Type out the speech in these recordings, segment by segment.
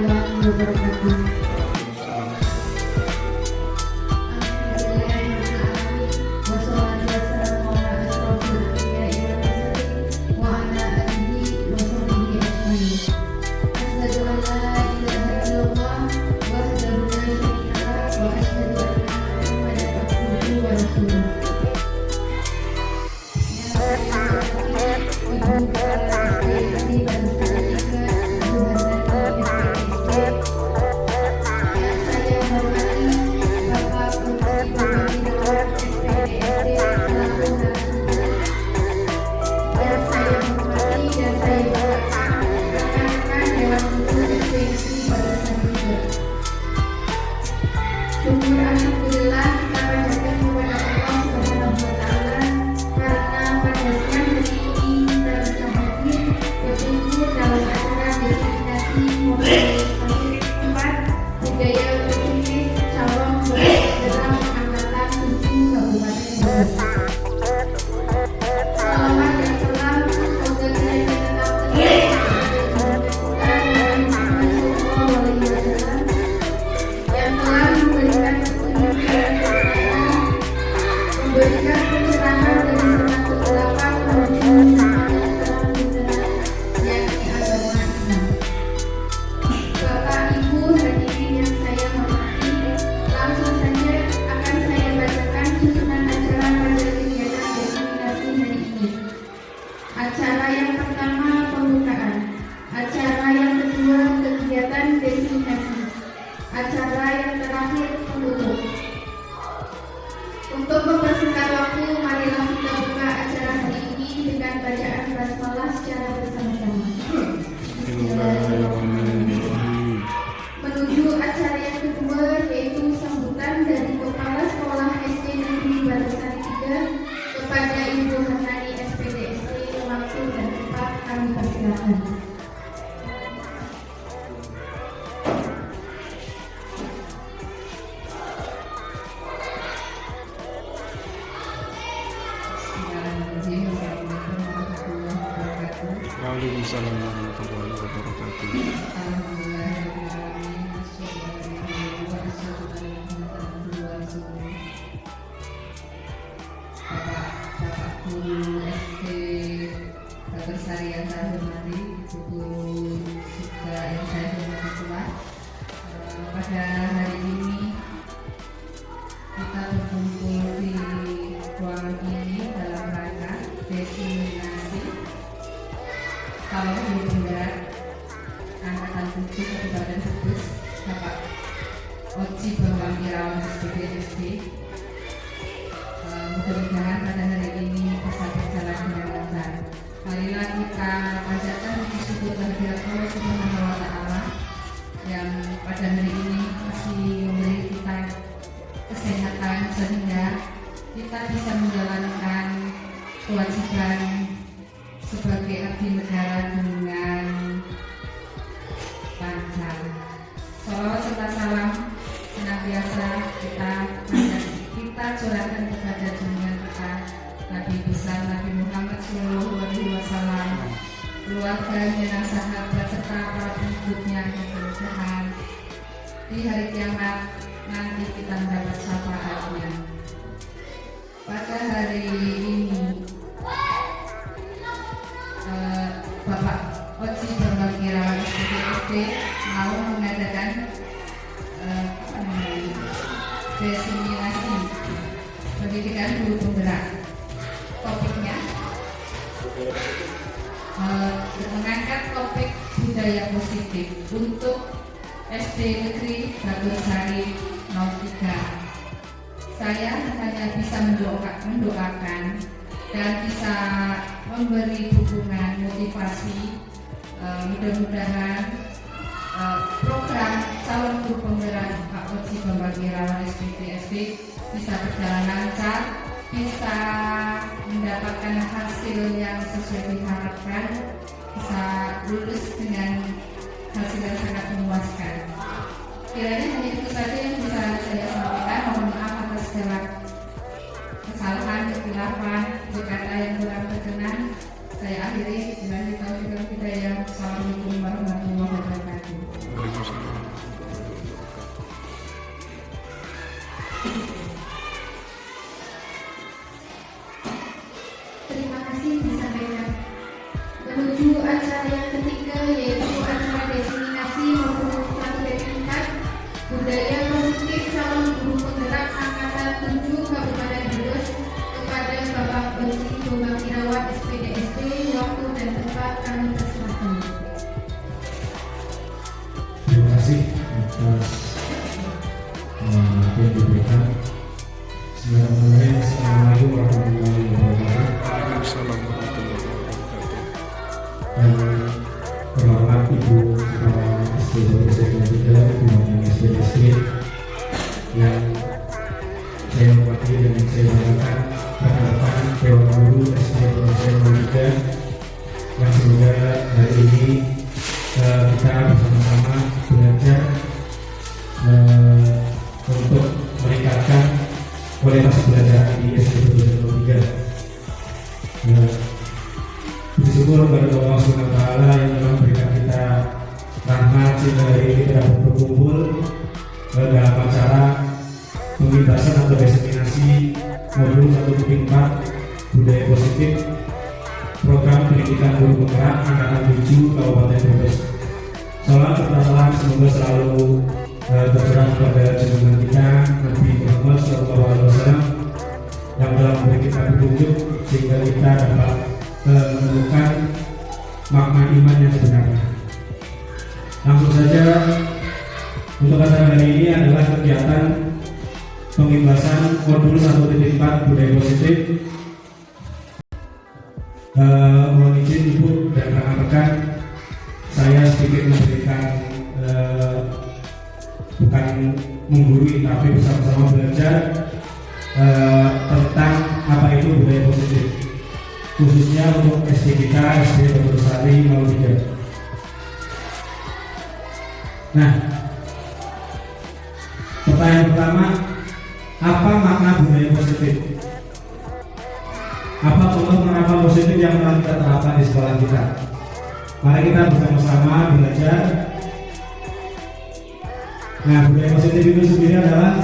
warahmatullahi wabarakatuh. Alhamdulillah kita panjatkan kepada Allah Subhanahu wa Ta'ala karena pada siang hari ini kita bisa hadir berkumpul dalam acara destinasi mobil 4 budaya positif Cawang dalam angkatan 7 Kabupaten Bogor. Salawat dan salam semoga kita tetap yang telah memberikan pencerahan dari senang kegelapan menuju terang benderang yakni agama Islam. Bapak Ibu hadirin yang saya hormati, langsung saja akan saya bacakan susunan acara pada kegiatan destinasi hari ini. Acara yang pertama pembukaan, acara yang kedua kegiatan destinasi, acara yang terakhir penutup. Untuk mempersingkat waktu, marilah kita buka acara hari ini dengan bacaan basmalah secara bersama-sama. Menuju acara yang kedua yaitu sambutan dari Kepala Sekolah SD Negeri Barisan 3 kepada Ibu Hanani SPDSD. Waktu dan tempat kami persilakan. Waalaikumsalam warahmatullahi wabarakatuh. Bapak Guru SD Babersari yang saya hormati, Guru juga yang saya hormati pula. Pada hari ini kita berkumpul di ruangan ini dalam rangka destinasi kalau di Bendera Angkatan 7 Kabupaten Kudus, Bapak Oji Bambang Irawan SPDSD. Mudah-mudahan pada hari ini bisa berjalan dengan lancar. Marilah kita panjatkan puji syukur kehadirat Allah Subhanahu wa Ta'ala yang pada hari ini masih memberi kita kesehatan sehingga kita bisa menjalankan kewajiban sebagai abdi negara dengan lancar. Salawat serta salam senantiasa kita curahkan kepada junjungan kita Nabi besar Nabi Muhammad SAW, keluarganya dan sahabat serta para pengikutnya yang mudah-mudahan di hari kiamat nanti kita mendapat syafaatnya. Pada hari ini Bapak Oji Bambang Irawan SPDSD mau mengadakan destinasi pendidikan guru penggerak. Topiknya mengangkat topik budaya positif untuk SD Negeri Babersari 03. Saya hanya bisa mendoakan dan bisa memberi dukungan motivasi. Mudah-mudahan program calon guru penggerak Pak Oji Bambang Irawan SPDSD bisa berjalan lancar, bisa mendapatkan hasil yang sesuai diharapkan, bisa lulus dengan hasil yang sangat memuaskan. Kiranya hanya itu saja yang bisa saya sampaikan. Mohon maaf atas segala kesalahan, kekhilapan, berkata yang kurang berkenan. Saya akhiri dengan kita hidayah. Assalamualaikum warahmatullahi wabarakatuh. kasih atas yang diberikan. Bismillahirrahmanirrahim. Assalamualaikum warahmatullahi wabarakatuh. Waalaikumsalam warahmatullahi wabarakatuh. Yang terhormat Ibu Kepala SD Desa 3, Ibu SD yang saya hormati dan yang saya banggakan, rekan-rekan Dewan Guru SD Desa 3 yang semoga hari ini kita bersama-sama belajar untuk meningkatkan kualitas belajar di SD Desa 3. Bersyukur kepada Allah SWT yang telah memberikan kita rahmat sehingga hari ini kita dapat berkumpul dalam acara pembebasan atau diseminasi modul 1.4 budaya positif program pendidikan guru penggerak angkatan 7 Kabupaten Brebes. Salam serta salam semoga selalu tercurah kepada junjungan kita Nabi Muhammad SAW yang telah memberi kita petunjuk sehingga kita dapat menemukan makna iman yang sebenarnya. Langsung saja, untuk acara hari ini adalah kegiatan pembebasan modul 1.4 budaya positif. Mohon izin Ibu dan rekan-rekan, saya sedikit memberikan bukan menggurui tapi bersama-sama belajar tentang apa itu budaya positif, khususnya untuk SD kita, SD Dr. Sari 03. Nah, pertanyaan pertama, apa makna budaya positif? Apa contoh penerapan positif yang telah kita terapkan di sekolah kita? Mari kita bersama-sama belajar. Nah, budaya positif itu sendiri adalah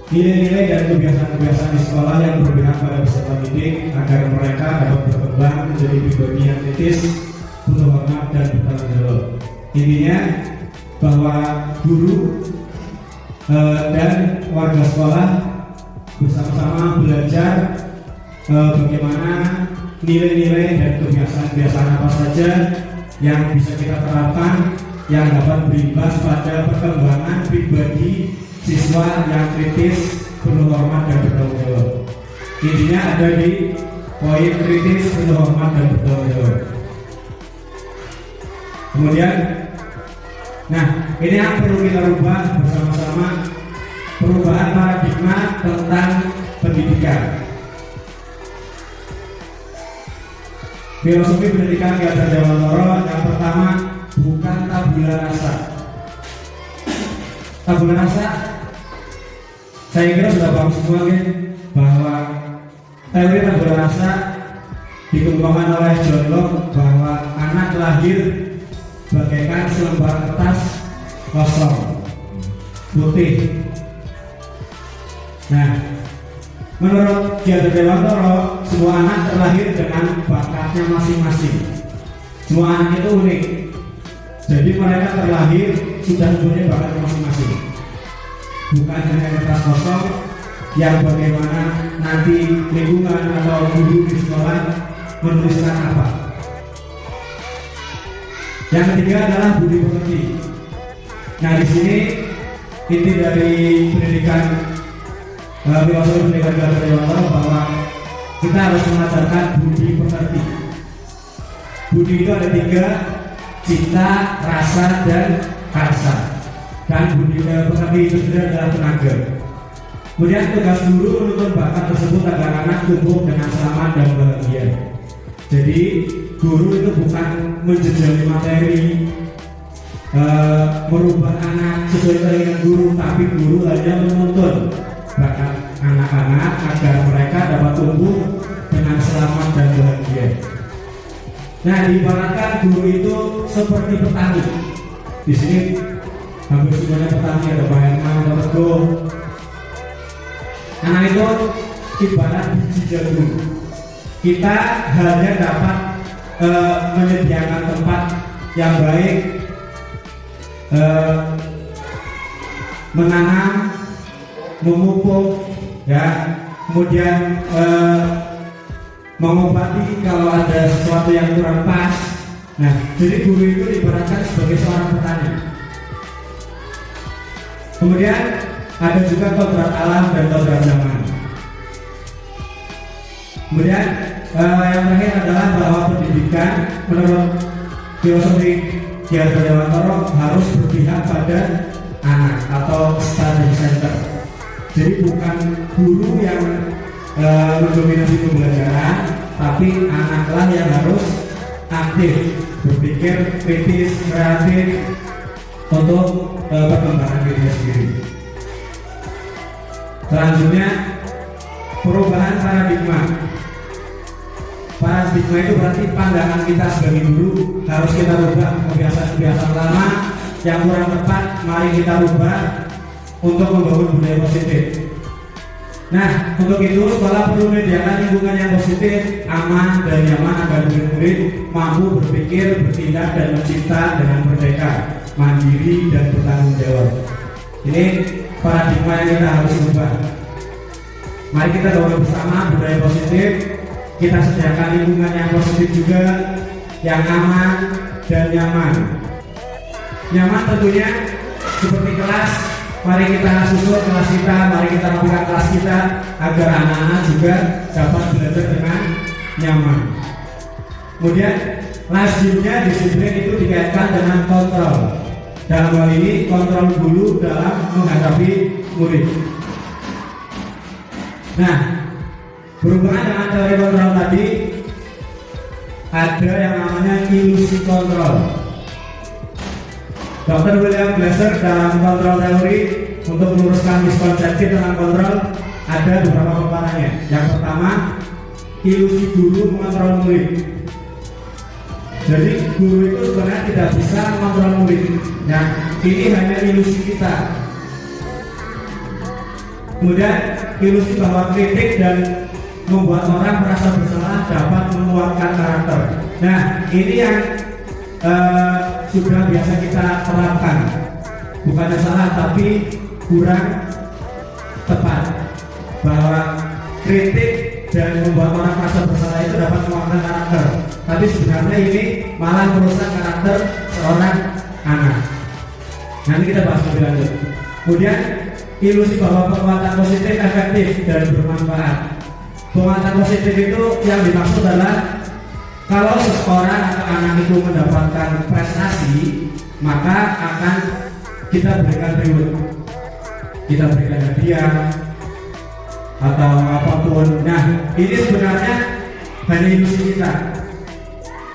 nilai-nilai dan kebiasaan-kebiasaan di sekolah yang berpihak pada peserta didik agar mereka dapat berkembang menjadi pribadi yang kritis, penuh hormat dan bertanggung jawab. Intinya bahwa guru dan warga sekolah bersama-sama belajar bagaimana nilai-nilai dan kebiasaan-kebiasaan apa saja yang bisa kita terapkan yang dapat berimbas pada perkembangan pribadi siswa yang kritis, penuh hormat dan bertanggung jawab. Intinya ada di poin kritis, penuh hormat dan bertanggung jawab. Kemudian, nah ini yang perlu kita rubah bersama-sama, perubahan paradigma tentang pendidikan. Filosofi pendidikan Ki Hajar Dewantara yang pertama, bukan tabula rasa. Tabula rasa, saya kira sudah paham semua kan, bahwa teori tabula rasa dikembangkan oleh John Locke bahwa anak lahir bagaikan selembar kertas kosong putih. Nah, menurut Ki Hajar Dewantara, semua anak terlahir dengan bakatnya masing-masing. Semua anak itu unik. Jadi mereka terlahir sudah punya bakatnya masing-masing. Bukan hanya kertas kosong yang bagaimana nanti lingkungan atau guru di sekolah menuliskan apa. Yang ketiga adalah budi pekerti. Nah, di sini inti dari pendidikan filosofi pendidikan Ki Hajar Dewantara bahwa kita harus mengajarkan budi pekerti. Budi itu ada 3, cinta, rasa, dan karsa. Dan budi pekerti itu sendiri adalah tenaga. Kemudian tugas guru menuntun bakat tersebut agar anak tumbuh dengan selamat dan bahagia. Jadi guru itu bukan menjejali materi, merubah anak sesuai keinginan guru, tapi guru hanya menuntun bakat anak-anak agar mereka dapat tumbuh dengan selamat dan bahagia. Nah, diibaratkan guru itu seperti petani. Di sini hampir semuanya petani, ada Pak Herman, ada Teguh. Anak itu ibarat biji jagung. Kita hanya dapat menyediakan tempat yang baik, menanam, memupuk, ya, kemudian mengobati kalau ada sesuatu yang kurang pas. Nah, jadi guru itu diibaratkan sebagai seorang petani. Kemudian ada juga kodrat alam dan kodrat zaman. Kemudian yang terakhir adalah bahwa pendidikan menurut filosofi Ki Hajar Dewantara harus berpihak pada anak atau study center. Jadi bukan guru yang mendominasi pembelajaran, tapi anaklah yang harus aktif, berpikir kritis, kreatif untuk perkembangan dirinya sendiri. Selanjutnya, perubahan paradigma. Paradigma itu berarti pandangan kita sebagai guru harus kita rubah. Kebiasaan-kebiasaan lama yang kurang tepat, mari kita rubah untuk membangun budaya positif. Nah, untuk itu sekolah perlu menyediakan lingkungan yang positif, aman dan nyaman agar murid-murid mampu berpikir, bertindak dan mencipta dengan merdeka, mandiri dan bertanggung jawab. Ini paradigma yang kita harus ubah. Mari kita dorong bersama budaya positif. Kita sediakan lingkungan yang positif juga, yang aman dan nyaman. Nyaman tentunya seperti kelas. Mari kita susun kelas kita, mari kita rapikan kelas kita agar anak-anak juga dapat belajar dengan nyaman. Kemudian lazimnya disiplin itu dikaitkan dengan kontrol. Dalam hal ini kontrol guru dalam menghadapi murid. Nah, berhubungan dengan teori kontrol tadi, ada yang namanya ilusi kontrol. Dr. William Glasser dalam kontrol teori untuk meluruskan miskonsepsi tentang kontrol ada beberapa paparannya. Yang pertama, ilusi guru mengontrol murid. Jadi guru itu sebenarnya tidak bisa mengontrol murid. Nah, ini hanya ilusi kita. Kemudian ilusi bahwa kritik dan membuat orang merasa bersalah dapat menguatkan karakter. Nah, ini yang sudah biasa kita terapkan. Bukannya salah, tapi kurang tepat. Bahwa kritik dan membuat orang merasa bersalah itu dapat menguatkan karakter. Tapi sebenarnya ini malah merusak karakter seorang anak. Nanti kita bahas lebih lanjut. Kemudian ilusi bahwa penguatan positif efektif dan bermanfaat. Penguatan positif itu yang dimaksud adalah kalau seseorang atau anak itu mendapatkan prestasi, maka akan kita berikan reward, kita berikan hadiah atau apapun. Nah, ini sebenarnya hanya ilusi kita.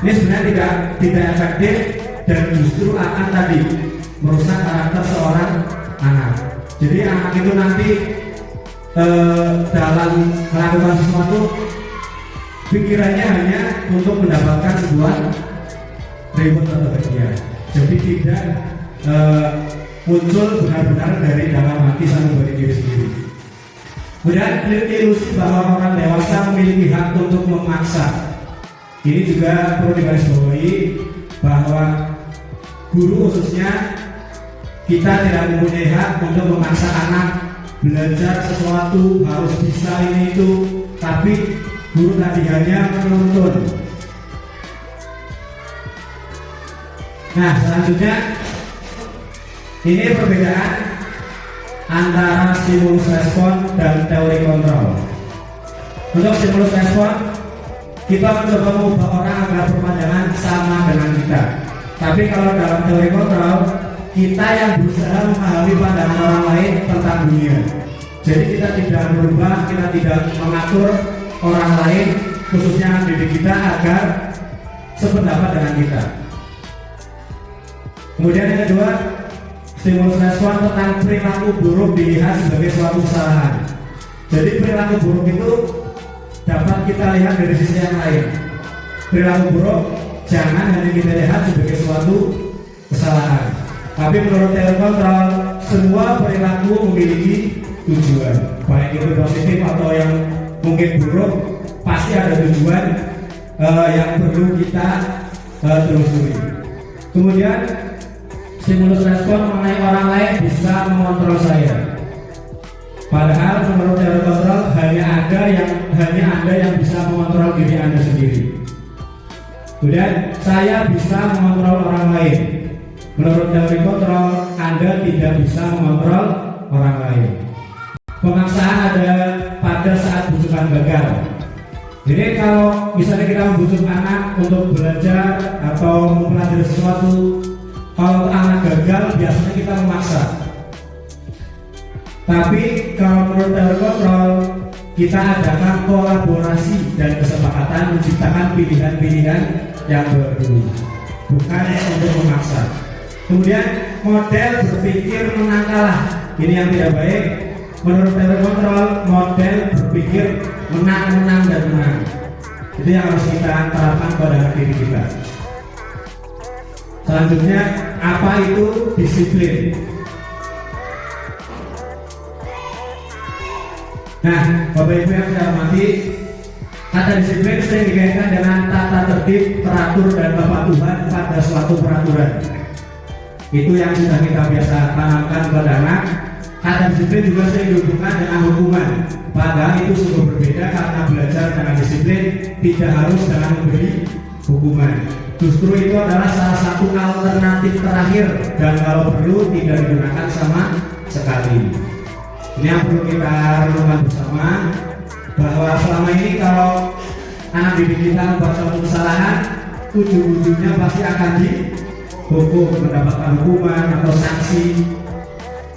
Ini sebenarnya tidak efektif dan justru akan tadi merusak karakter seorang anak. Jadi anak itu nanti dalam melakukan sesuatu pikirannya hanya untuk mendapatkan sebuah reward atau hadiah. Jadi tidak muncul benar-benar dari dalam hati sang bagi diri sendiri. Kemudian ilusi bahwa orang dewasa memiliki hak untuk memaksa. Ini juga perlu digarisbawahi bahwa guru khususnya kita tidak mempunyai hak untuk memaksa anak belajar sesuatu harus bisa ini itu, tapi guru tadi hanya menuntun. Nah, selanjutnya ini perbedaan antara stimulus respon dan teori kontrol. Untuk stimulus respon, kita mencoba mengubah orang agar berpandangan sama dengan kita. Tapi kalau dalam teori kontrol, kita yang berusaha memahami pandangan orang lain tentang dunia. Jadi kita tidak berubah, kita tidak mengatur orang lain, khususnya didik kita agar sependapat dengan kita. Kemudian yang kedua, stimulus respon tentang perilaku buruk dilihat sebagai suatu kesalahan. Jadi perilaku buruk itu dapat kita lihat dari sisi yang lain. Perilaku buruk jangan hanya kita lihat sebagai suatu kesalahan. Tapi menurut teori kontrol, semua perilaku memiliki tujuan, baik itu positif atau yang mungkin buruk, pasti ada tujuan yang perlu kita telusuri. Kemudian stimulus respon mengenai orang lain bisa mengontrol saya. Padahal menurut teori kontrol hanya Anda yang bisa mengontrol diri Anda sendiri. Kemudian saya bisa mengontrol orang lain. Menurut teori kontrol, Anda tidak bisa mengontrol orang lain. Pemaksaan ada pada saat bujukan gagal. Jadi kalau misalnya kita membujuk anak untuk belajar atau mempelajari sesuatu, kalau anak gagal biasanya kita memaksa. Tapi kalau menurut teori kontrol, kita adakan kolaborasi dan kesepakatan menciptakan pilihan-pilihan yang baru, bukan untuk memaksa. Kemudian model berpikir menang kalah, ini yang tidak baik. Menurut teori kontrol, model berpikir menang dan menang. Itu yang harus kita terapkan pada diri kita. Selanjutnya, apa itu disiplin? Nah, Bapak Ibu yang saya hormati, kata disiplin sering dikaitkan dengan tata tertib, teratur, dan kepatuhan pada suatu peraturan. Itu yang sudah kita biasa tanamkan pada anak. Kata disiplin juga sering dihubungkan dengan hukuman. Padahal itu sungguh berbeda, karena belajar dengan disiplin tidak harus dengan memberi hukuman. Justru itu adalah salah satu alternatif terakhir, dan kalau perlu tidak digunakan sama sekali. Ini yang perlu kita renungkan bersama, bahwa selama ini kalau anak didik kita membuat suatu kesalahan, ujung-ujungnya pasti akan dihukum, mendapatkan hukuman atau sanksi.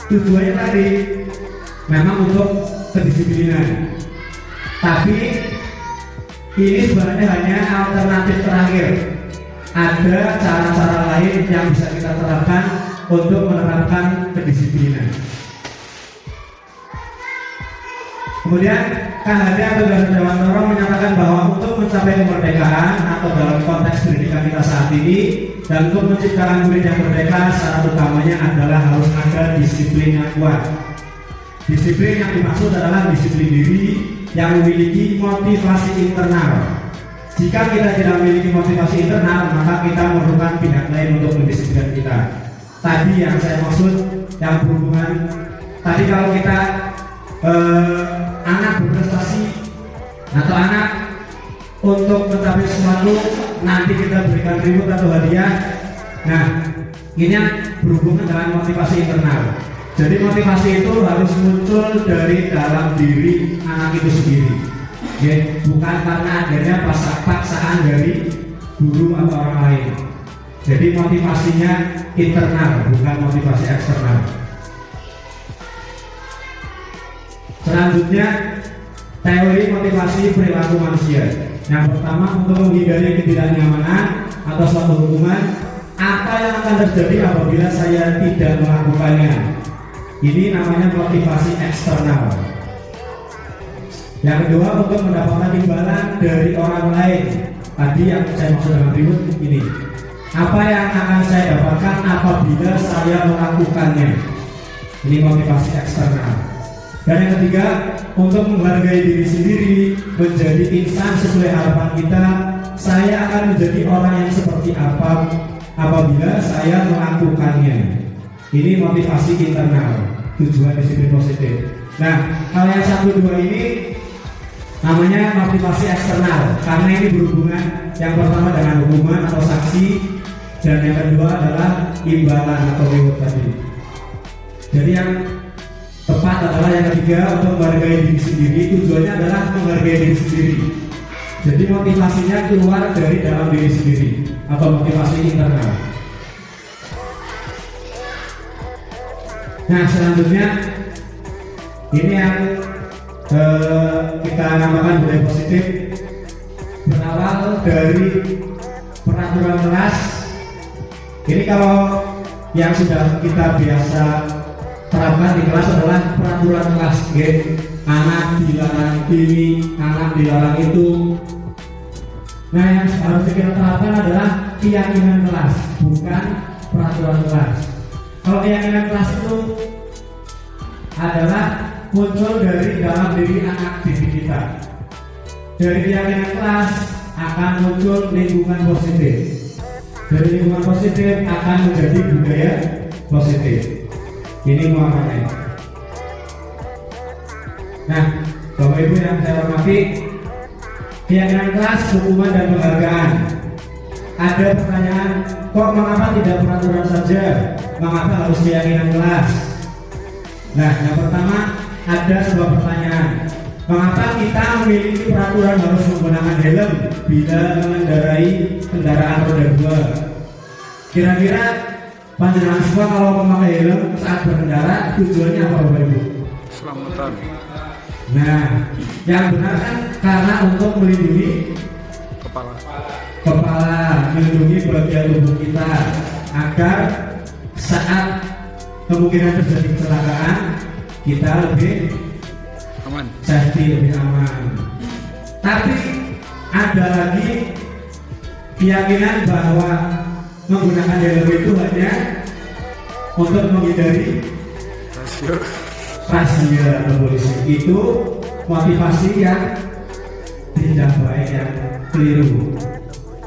Tujuannya tadi memang untuk kedisiplinan, tapi ini sebenarnya hanya alternatif terakhir. Ada cara-cara lain yang bisa kita terapkan untuk menerapkan kedisiplinan. Kemudian KHD atau Dewan Toro menyatakan bahwa untuk mencapai kemerdekaan atau dalam konteks pendidikan kita saat ini, dan untuk menciptakan murid yang merdeka, syarat utamanya adalah harus ada disiplin yang kuat. Disiplin yang dimaksud adalah disiplin diri yang memiliki motivasi internal. Jika kita tidak memiliki motivasi internal, maka kita memerlukan pihak lain untuk mendisiplinkan kita. Tadi yang saya maksud, yang berhubungan tadi kalau kita anak berprestasi atau anak untuk mencapai sesuatu, nanti kita berikan reward atau hadiah. Nah, ini yang berhubungan dengan motivasi internal. Jadi motivasi itu harus muncul dari dalam diri anak itu sendiri, ya, bukan karena adanya paksaan dari guru atau orang lain. Jadi motivasinya internal, bukan motivasi eksternal. Selanjutnya, teori motivasi perilaku manusia. Yang pertama, untuk menghindari ketidaknyamanan atau suatu hukuman, apa yang akan terjadi apabila saya tidak melakukannya? Ini namanya motivasi eksternal. Yang kedua, untuk mendapatkan imbalan dari orang lain. Tadi yang saya maksud dengan reward ini. Apa yang akan saya dapatkan apabila saya melakukannya? Ini motivasi eksternal. Dan yang ketiga, untuk menghargai diri sendiri, menjadi insan sesuai harapan kita. Saya akan menjadi orang yang seperti apa apabila saya melakukannya. Ini motivasi internal, tujuan disiplin positif. Nah, kalau yang 1-2 ini namanya motivasi eksternal, karena ini berhubungan yang pertama dengan hukuman atau sanksi, dan yang kedua adalah imbalan atau reward tadi. Jadi yang tepat adalah yang ketiga, untuk menghargai diri sendiri. Tujuannya adalah menghargai diri sendiri. Jadi motivasinya keluar dari dalam diri sendiri atau motivasi internal. Nah, selanjutnya ini yang kita namakan budaya positif, berawal dari peraturan kelas. Ini kalau yang sudah kita biasa terapkan di kelas adalah peraturan kelas, gitu. Anak dilarang ini, anak dilarang itu. Nah, yang harus kita terapkan adalah keyakinan kelas, bukan peraturan kelas. Kalau keyakinan kelas itu adalah muncul dari dalam diri anak didik kita. Dari keyakinan kelas akan muncul lingkungan positif. Dari lingkungan positif akan menjadi budaya positif. Ini muatannya. Nah, Bapak Ibu yang saya hormati, keyakinan kelas, hukuman dan penghargaan. ada pertanyaan, kok mengapa tidak peraturan saja? Mengapa harus keyakinan kelas? Nah, yang pertama ada sebuah pertanyaan, mengapa kita memiliki peraturan harus menggunakan helm bila mengendarai kendaraan roda 2? Kira-kira panjenengan semua kalau memakai helm saat berkendara tujuannya apa Bapak Ibu? Selamatan. Nah, yang benar kan karena untuk melindungi kepala, melindungi bagian tubuh kita agar saat kemungkinan terjadi kecelakaan kita lebih Aman. safety, lebih aman. Tapi ada lagi keyakinan bahwa menggunakan helm itu hanya untuk menghindari razia atau polisi. Itu motivasi yang tidak baik, yang keliru.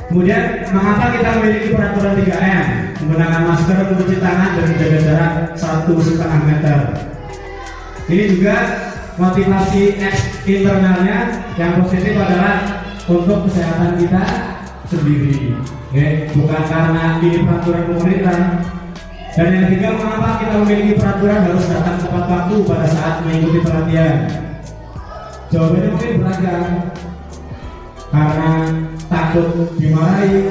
Kemudian mengapa kita memiliki peraturan 3M, menggunakan masker, mencuci tangan, dan menjaga jarak 1,5 meter. Ini juga motivasi internalnya yang positif adalah untuk kesehatan kita sendiri, bukan karena ini peraturan pemerintah. Dan yang ketiga, mengapa kita memiliki peraturan harus datang tepat waktu pada saat mengikuti pelatihan? Jawabannya mungkin beragam, karena takut dimarahi,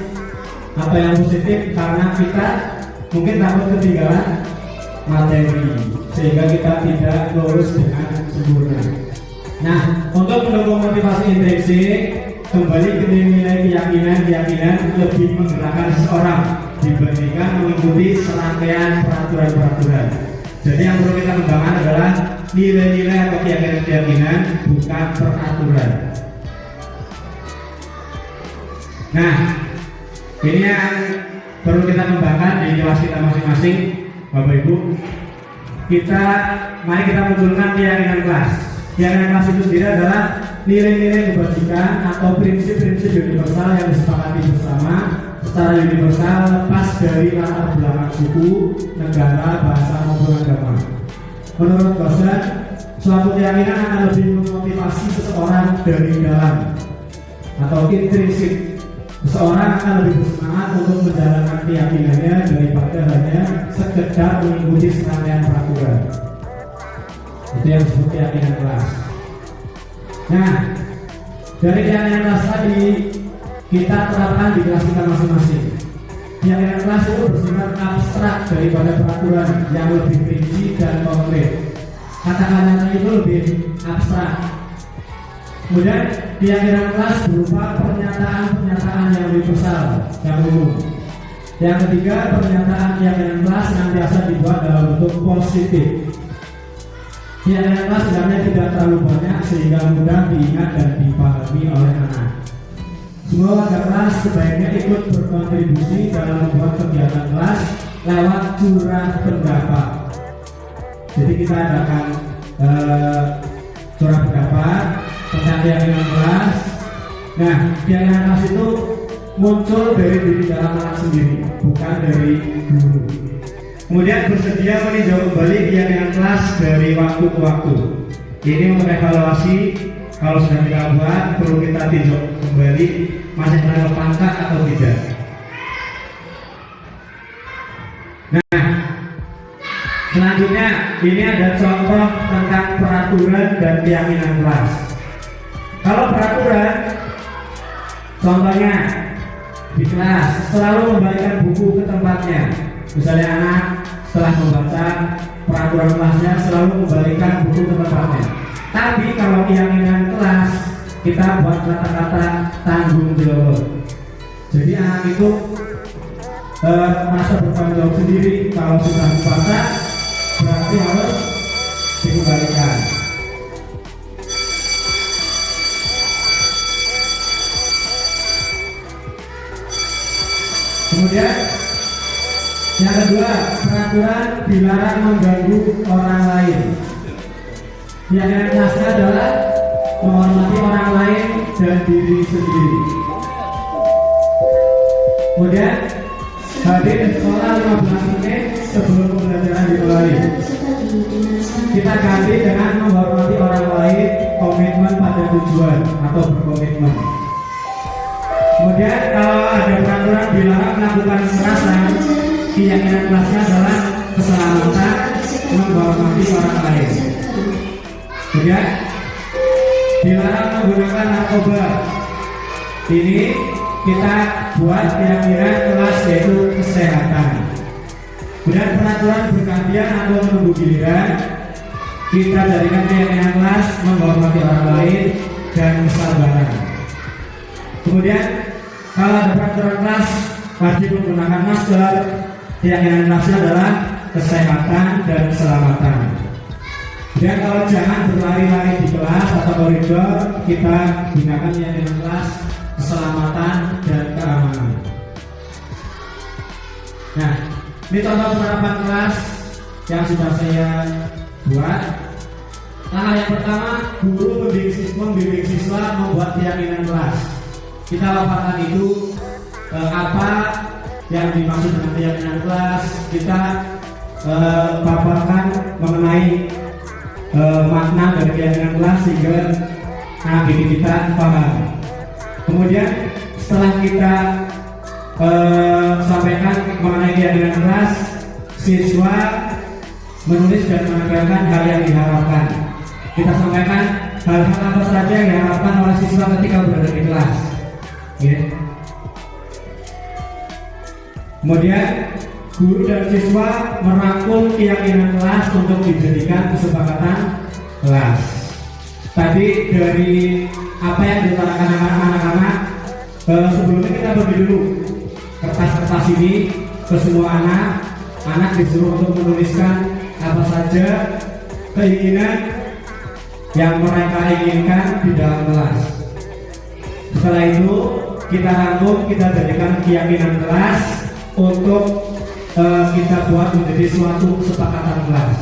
atau yang positif karena kita mungkin takut ketinggalan materi sehingga kita tidak lulus dengan sempurna. Nah, untuk mendukung motivasi intrinsik, kembali ke nilai keyakinan lebih menggerakkan seseorang dibandingkan mengikuti serangkaian peraturan-peraturan. Jadi yang perlu kita kembangkan adalah nilai-nilai atau keyakinan, bukan peraturan. Nah, ini yang perlu kita kembangkan di kelas kita masing-masing, Bapak Ibu. Mari kita munculkan keyakinan kelas. Keyakinan kelas itu sendiri adalah nilai-nilai kebajikan atau prinsip-prinsip universal yang disepakati bersama secara universal, lepas dari latar belakang suku, negara, bahasa maupun agama. Menurut dosen, suatu keyakinan akan lebih memotivasi seseorang dari dalam atau intrinsik. Seseorang akan lebih bersemangat untuk menjalankan keyakinannya daripada hanya sekedar mengikuti serangkaian peraturan. Itu yang disebut keyakinan kelas. Nah, dari keyakinan kelas tadi kita terapkan di kelas kita masing-masing. Keyakinan kelas itu bersifat abstrak daripada peraturan yang lebih rinci dan konkret. Kata-katanya itu lebih abstrak. Kemudian keyakinan kelas berupa pernyataan-pernyataan yang universal, yang umum. Yang ketiga, pernyataan keyakinan kelas yang biasa dibuat dalam bentuk positif. Keyakinan kelas sebenarnya tidak terlalu banyak sehingga mudah diingat dan dipahami oleh anak. Semua warga kelas sebaiknya ikut berkontribusi dalam membuat kegiatan kelas lewat curah pendapat. Jadi kita adakan curah pendapat tentang keyakinan kelas. Nah, keyakinan kelas itu muncul dari diri dalam anak sendiri, bukan dari guru. Kemudian bersedia meninjau kembali keyakinan kelas dari waktu ke waktu. Ini untuk evaluasi, kalau sudah kita buat, perlu kita tinjau kembali masih relevankah atau tidak. Nah, selanjutnya ini ada contoh tentang peraturan dan keyakinan kelas. Kalau peraturan, contohnya di kelas selalu membalikan buku ke tempatnya. Misalnya anak setelah membaca peraturan kelasnya selalu membalikan buku ke tempatnya. Tapi kalau keyakinan kelas, kita buat kata-kata tanggung jawab. Jadi anak itu merasa bertanggung jawab sendiri. Kalau sudah membaca berarti harus dikembalikan. Kemudian yang kedua, peraturan dilarang mengganggu orang lain. Keyakinan kelasnya adalah menghormati orang lain dan diri sendiri. Kemudian hadir di sekolah 15 menit sebelum pembelajaran dimulai. Kita ganti dengan menghormati orang lain, komitmen pada tujuan atau berkomitmen. Kemudian kalau ada peraturan dilarang melakukan kekerasan, keyakinan kelasnya adalah keselamatan menghormati orang lain. Kemudian dilarang menggunakan narkoba. Ini kita buat keyakinan kelas yaitu kesehatan. Kemudian peraturan bergantian atau menunggu giliran, kita jadikan keyakinan kelas menghormati orang lain dan kesabaran. Kemudian kalau ada peraturan kelas wajib menggunakan masker, keyakinan kelasnya adalah kesehatan dan keselamatan. Dan kalau jangan berlari-lari di kelas atau koridor, kita gunakan keyakinan kelas keselamatan dan keamanan. Nah, ini contoh penerapan kelas yang sudah saya buat. Nah, yang pertama, guru membimbing siswa membuat keyakinan kelas. Kita paparkan itu apa yang dimaksud dengan keyakinan kelas. Kita paparkan mengenai makna dari keyakinan kelas sehingga anak didik kita paham. Kemudian setelah kita sampaikan mengenai keyakinan kelas, siswa menulis dan menempelkan hal yang diharapkan. Kita sampaikan hal-hal apa saja yang diharapkan oleh siswa ketika berada di kelas. Kemudian guru dan siswa merangkum keyakinan kelas untuk dijadikan kesepakatan kelas. Tadi dari apa yang diutarakan anak-anak, sebelumnya kita bagi dulu kertas-kertas ini ke semua anak disuruh untuk menuliskan apa saja keinginan yang mereka inginkan di dalam kelas. Setelah itu kita rangkum, kita jadikan keyakinan kelas untuk kita buat menjadi suatu kesepakatan kelas.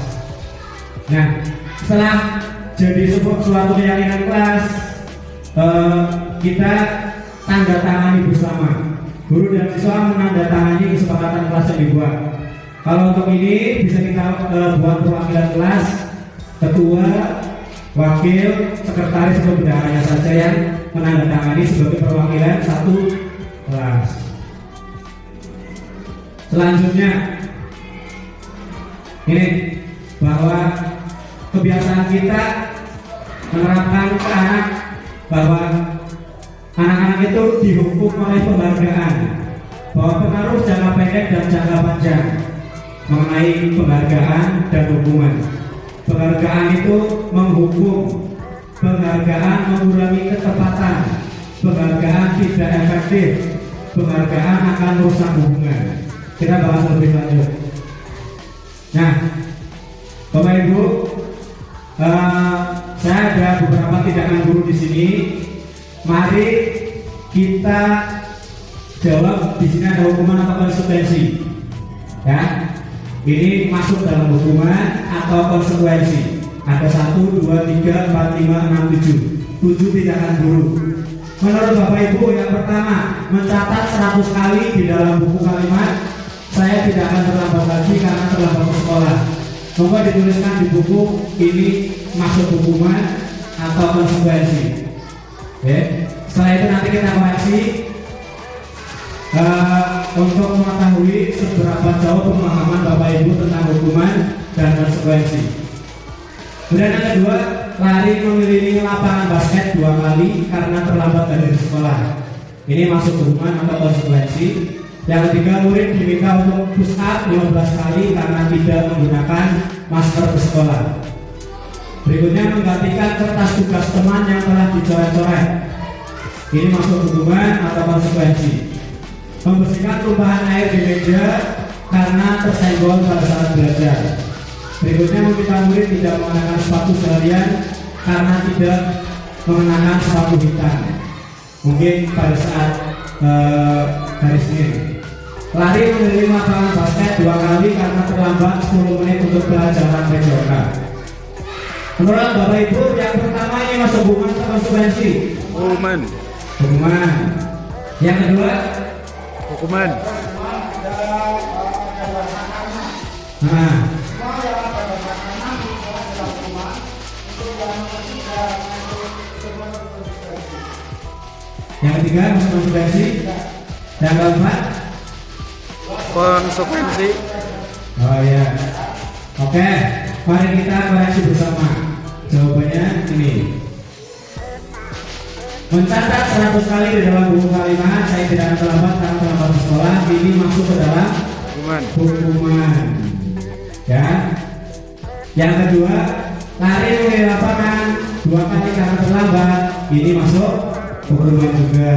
Nah, setelah jadi suatu keyakinan kelas, kita tanda tangani bersama. Guru dan siswa menandatangani kesepakatan kelas yang dibuat. Kalau untuk ini bisa kita buat perwakilan kelas, ketua, wakil, sekretaris atau bendaharanya saja yang menandatangani sebagai perwakilan satu kelas. Selanjutnya, ini bahwa kebiasaan kita menerapkan ke anak bahwa anak-anak itu dihukum oleh penghargaan, bahwa pengaruh jangka pendek dan jangka panjang mengenai penghargaan dan hukuman. Penghargaan itu menghukum, penghargaan mengurangi ketepatan, penghargaan tidak efektif, penghargaan akan merusak hubungan. Kita bahas lebih lanjut. Nah, Bapak Ibu, saya ada beberapa tindakan guru di sini. Mari kita jawab. Di sini ada hukuman atau konsekuensi. Ya, ini masuk dalam hukuman atau konsekuensi. Ada 1, 2, 3, 4, 5, 6, 7 tindakan guru. Menurut Bapak Ibu, yang pertama, mencatat 100 kali di dalam buku kalimat saya tidak akan terlambat lagi karena terlambat ke sekolah. Semoga dituliskan di buku ini masuk hukuman atau konsekuensi. Setelah itu nanti kita koreksi untuk mengetahui seberapa jauh pemahaman Bapak Ibu tentang hukuman dan konsekuensi. Kemudian yang kedua, lari mengelilingi lapangan basket 2 kali karena terlambat dari sekolah. Ini masuk hukuman atau konsekuensi. Yang ketiga, murid diminta untuk push up 15 kali karena tidak menggunakan masker ke sekolah. Berikutnya, menggantikan kertas tugas teman yang telah dicoret-coret. Ini masuk hukuman atau konsekuensi. Membersihkan tumpahan air di meja karena tersenggol pada saat belajar. Berikutnya, meminta murid tidak mengenakan sepatu seharian karena tidak mengenakan sepatu hitam. Mungkin pada saat hari Senin. Lari mengelilingi lapangan basket 2 kali karena terlambat 10 menit untuk pelajaran PJOK. Menurut Bapak Ibu, yang pertama ini masuk hukuman atau konsekuensi? Hukuman. Hukuman. Yang kedua? Hukuman. Nah, Yang ketiga konsekuensi. Yang keempat Konsekuensi. oh ya. Oke, mari kita koreksi bersama. Jawabannya ini. Mencatat 100 kali di dalam buku kalimat saya tidak akan terlambat karena terlambat di sekolah ini masuk ke dalam Hukuman. hukuman. Ya. Yang kedua, lari dari lapangan 2 kali karena terlambat ini masuk hukuman juga.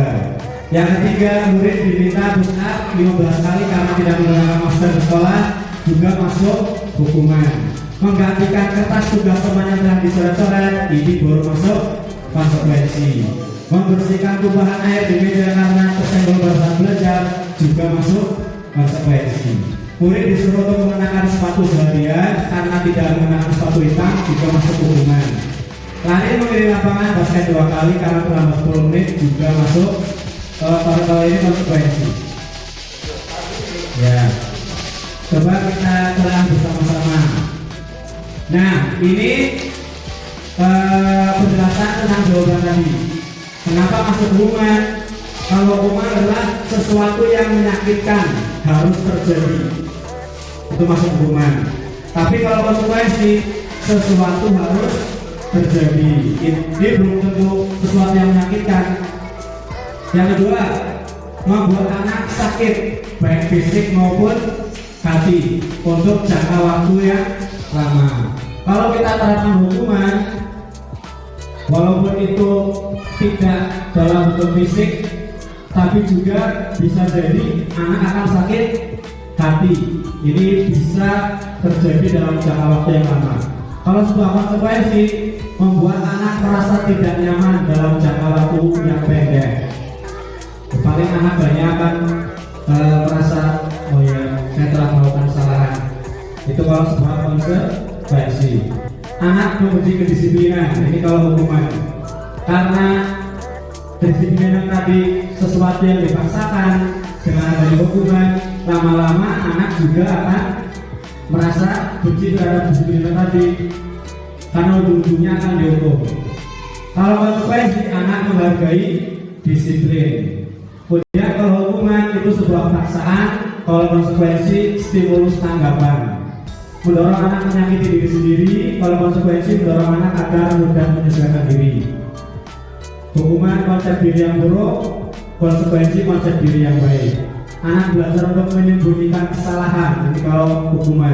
Yang ketiga, murid diminta push up 15 kali karena tidak menggunakan masker di sekolah juga masuk hukuman. Menggantikan kertas tugas teman yang telah dicoret-coret ini baru masuk konsekuensi. Membersihkan tumpahan air di meja karena tersenggol saat belajar juga masuk konsekuensi. Murid disuruh untuk mengenakan sepatu bagian karena tidak mengenakan sepatu hitam juga masuk hukuman. Lari mengirim lapangan basket 2 kali karena terlambat 10 menit juga masuk kalau ini konsekuensi. Ya, coba kita telah bersama-sama. Nah, ini penjelasan tentang jawaban tadi. Kenapa masuk hukuman? Kalau hukuman adalah sesuatu yang menyakitkan harus terjadi, itu masuk hukuman. Tapi kalau konsekuensi sesuatu harus terjadi, ini belum tentu sesuatu yang menyakitkan. Yang kedua, membuat anak sakit baik fisik maupun hati untuk jangka waktu yang lama. Kalau kita terapkan hukuman, walaupun itu tidak dalam bentuk fisik, tapi juga bisa jadi anak akan sakit hati. Ini bisa terjadi dalam jangka waktu yang lama. Kalau sebuah konsekuensi membuat anak merasa tidak nyaman dalam jangka waktu yang pendek, paling anak banyak akan merasa oh ya saya telah melakukan kesalahan. Itu kalau sebuah konsekuensi. Anak membenci kedisiplinan, ini kalau hukuman. Karena kedisiplinan tadi sesuatu yang dipaksakan, dengan adanya hukuman, lama-lama anak juga akan merasa benci terhadap disiplinan tadi, karena ujung-ujungnya akan dihukum. Kalau konsekuensi, anak menghargai disiplin. Kemudian kalau hukuman itu sebuah paksaan, kalau konsekuensi stimulus tanggapan. Mendorong anak menyakiti diri sendiri, kalau konsekuensi mendorong anak agar mudah menyesuaikan diri. Hukuman konsep diri yang buruk, konsekuensi konsep diri yang baik. Anak belajar untuk menyembunyikan kesalahan, ini kalau hukuman.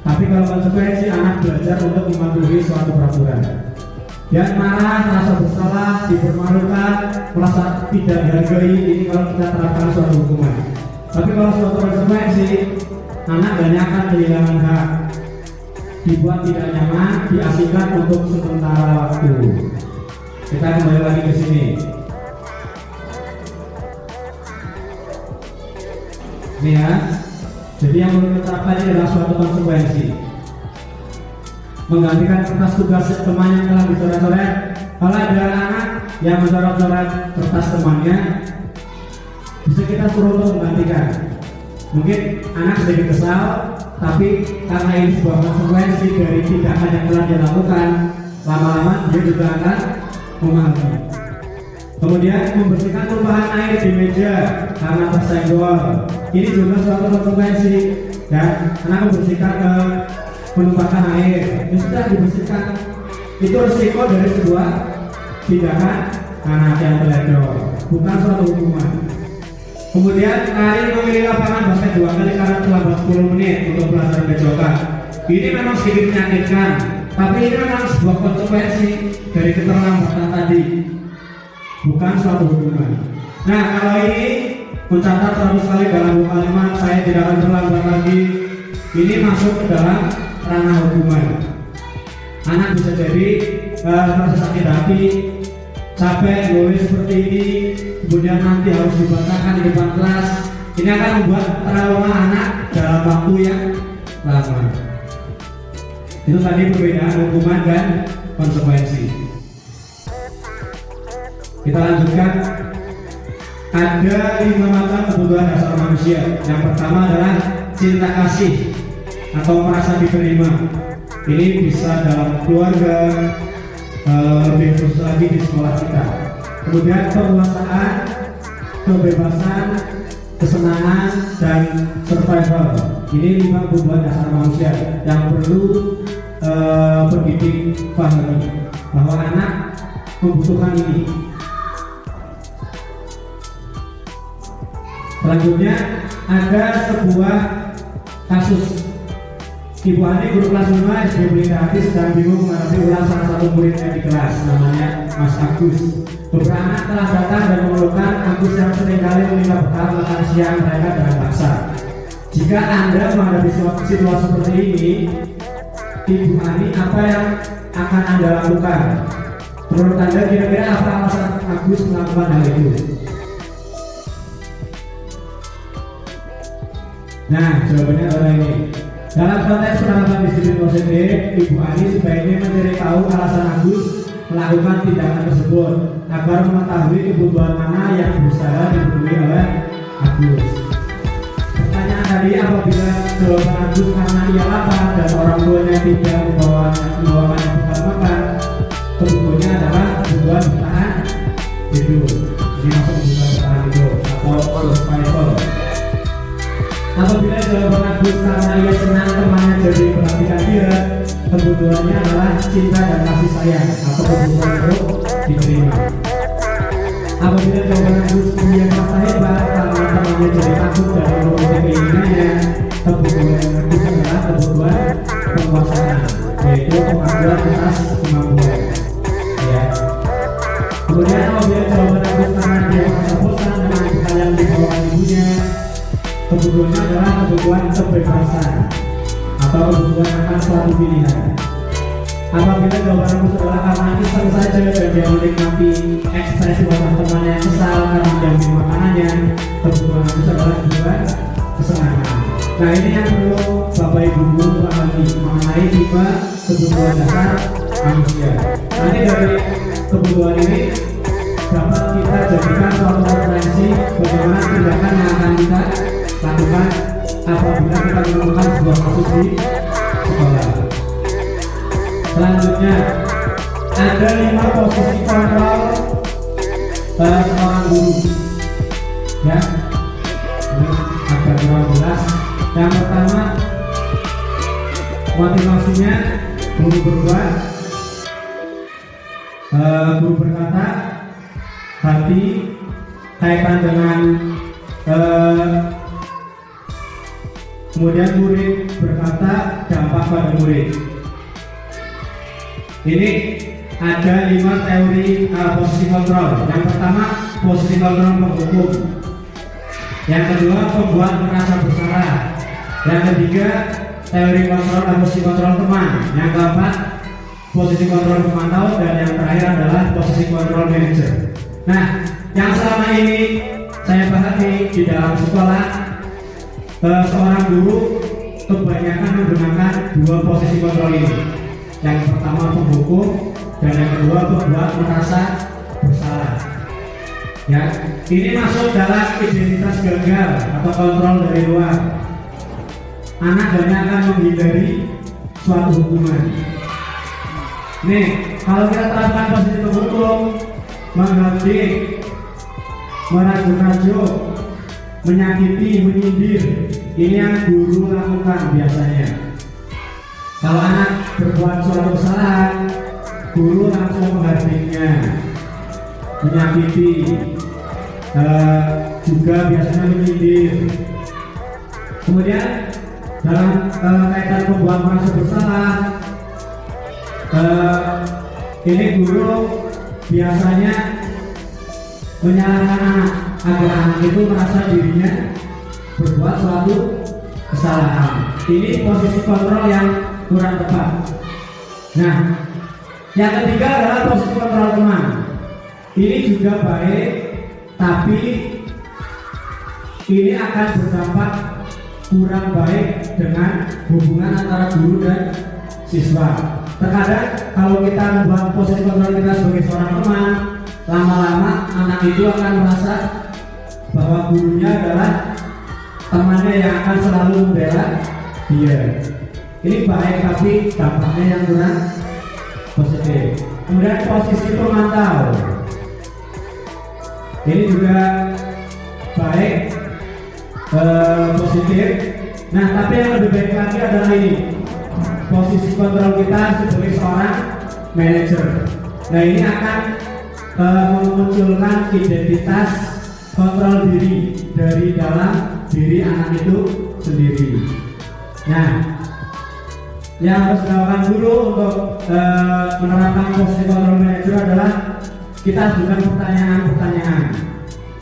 Tapi kalau konsekuensi, anak belajar untuk mematuhi suatu peraturan. Yang marah, merasa bersalah, dipermalukan, merasa tidak dihargai, ini kalau kita terapkan suatu hukuman. Tapi kalau suatu konsekuensi, anak banyak akan kehilangan hak, dibuat tidak nyaman, diasingkan untuk sementara waktu. Kita kembali lagi ke sini. Ini ya. Jadi yang perlu kita terapkan ini adalah suatu konsekuensi. Menggantikan kertas tugas teman yang telah dicoret-coret. Kalau ada anak yang mencoret-coret kertas temannya, bisa kita suruh untuk menggantikan. Mungkin anak sedikit kesal, tapi karena ini sebuah konsekuensi dari tindakan yang telah dilakukan, lama-lama dia juga akan memahami. Kemudian membersihkan tumpahan air di meja karena tersenggol. Ini juga suatu konsekuensi. Dan anak membersihkan menumpahkan air, itu sudah dibersihkan. Itu resiko dari sebuah tindakan anak yang teledor, bukan suatu hukuman. Kemudian lari memilih lapangan basket 2 kali karena terlambat 10 menit untuk belajar bejokan. Ini memang sedikit menyakitkan, tapi ini memang sebuah konsekuensi dari keterlambatan tadi, bukan suatu hukuman. Nah, kalau ini mencatat 100 kali dalam buku kalimat saya tidak akan terlambat lagi, ini masuk ke dalam ranah hukuman. Anak bisa jadi merasa sakit hati, capek nulis seperti ini, kemudian nanti harus dibacakan di depan kelas. Ini akan membuat trauma anak dalam waktu yang lama. Itu tadi perbedaan hukuman dan konsekuensi. Kita lanjutkan. Ada 5 macam kebutuhan dasar manusia. Yang pertama adalah cinta kasih atau merasa diterima. Ini bisa dalam keluarga, lebih khusus lagi di sekolah kita. kemudian penguasaan, kebebasan, kesenangan, dan survival. Ini 5 kebutuhan dasar manusia yang perlu pendidik pahami bahwa anak membutuhkan ini. Selanjutnya ada sebuah kasus. Ibu Ani guru kelas 5 SD Belidatis sedang bingung menghadapi ulang salah satu muridnya di kelas, namanya Mas Agus. Beberapa anak telah datang dan mengeluhkan Agus yang seringkali meminta bekal makan siang mereka dengan paksa. Jika Anda menghadapi situasi seperti ini, Ibu Ani, apa yang akan Anda lakukan? Menurut Anda kira-kira apa alasan Agus melakukan hal itu? Nah, jawabannya adalah ini. Dalam konteks penerapan disiplin positif, Ibu Ani sebaiknya mencari tahu alasan Agus melakukan tindakan tersebut agar mengetahui kebutuhan mana yang berusaha dipenuhi oleh Agus. Pertanyaan tadi, apabila jawaban Agus karena ia lapar dan orang tuanya tidak membawakan bekal makan, kebutuhannya adalah kebutuhan bertahan hidup. Jadi masuk kebutuhan bertahan hidup atau survival. Apabila jawaban Agus karena ia senang temannya jadi perhatikan dia, kebutuhannya adalah cinta dan kasih sayang atau kebutuhan untuk diterima. Apabila jawaban Agus ia merasa hebat karena temannya jadi takut dan menuruti keinginannya, kebutuhan Agus adalah kebutuhan penguasaan, yaitu pengakuan atas kemampuan. Ya. Kemudian apabila jawaban Agus karena dia merasa bosan dengan bekal yang dibawakan ibunya, kebutuhannya adalah kebutuhan kebebasan atau kebutuhan akan suatu pilihan. Apabila jawaban Agus adalah karena iseng saja dan dia menikmati ekspresi wajah temannya yang kesal karena diambil makanannya, kebutuhan Agus adalah kebutuhan kesenangan. Nah, ini yang perlu Bapak Ibu guru pahami mengenai 5 kebutuhan dasar manusia. Nanti dari kebutuhan ini dapat kita jadikan suatu referensi bagaimana tindakan yang akan kita lakukan apabila kita menemukan sebuah kasus di sekolah. Selanjutnya ada 5 posisi kontrol seorang guru. Ya, ini agak kurang jelas. Yang pertama, motivasinya guru berbuat, guru berkata, hati, kaitan dengan kemudian murid berkata, dampak pada murid. Ini ada 5 teori posisi kontrol. Yang pertama, posisi kontrol penghukum. Yang kedua, pembuat merasa bersalah. Yang ketiga, teori kontrol posisi kontrol teman. Yang keempat, posisi kontrol pemantau. Dan yang terakhir adalah posisi kontrol manajer. Nah, yang selama ini saya pahami di dalam sekolah, seorang guru kebanyakan menggunakan 2 posisi kontrol ini. Yang pertama penghukum dan yang kedua pembuat merasa bersalah. Ya, ini masuk dalam identitas gagal atau kontrol dari luar. Anak banyak akan menghindari suatu hukuman. Nih, kalau kita terapkan posisi penghukum, menghadik, merajuk-rajuk, menyakiti, menyindir, ini yang guru lakukan biasanya. Kalau anak berbuat suatu kesalahan, guru langsung menghadiknya, menyakiti, juga biasanya menyindir. Kemudian dalam kaitan pembuat merasa bersalah, ini guru biasanya menyalahkan anak agar anak itu merasa dirinya berbuat suatu kesalahan. Ini posisi kontrol yang kurang tepat. Nah, yang ketiga adalah posisi kontrol teman. Ini juga baik, tapi ini akan berdampak kurang baik dengan hubungan antara guru dan siswa. Terkadang kalau kita membuat posisi kontrol kita sebagai seorang teman, lama-lama anak itu akan merasa bahwa gurunya adalah temannya yang akan selalu membela dia. Ini baik, tapi dampaknya yang kurang positif. Kemudian posisi pemantau. Ini juga baik, positif. Nah, tapi yang lebih baik lagi adalah ini, posisi kontrol kita sebagai seorang manajer. Nah, ini akan memunculkan identitas kontrol diri dari dalam diri anak itu sendiri. Nah, yang harus dilakukan dulu untuk menerapkan posisi kontrol manager adalah kita ajukan pertanyaan-pertanyaan.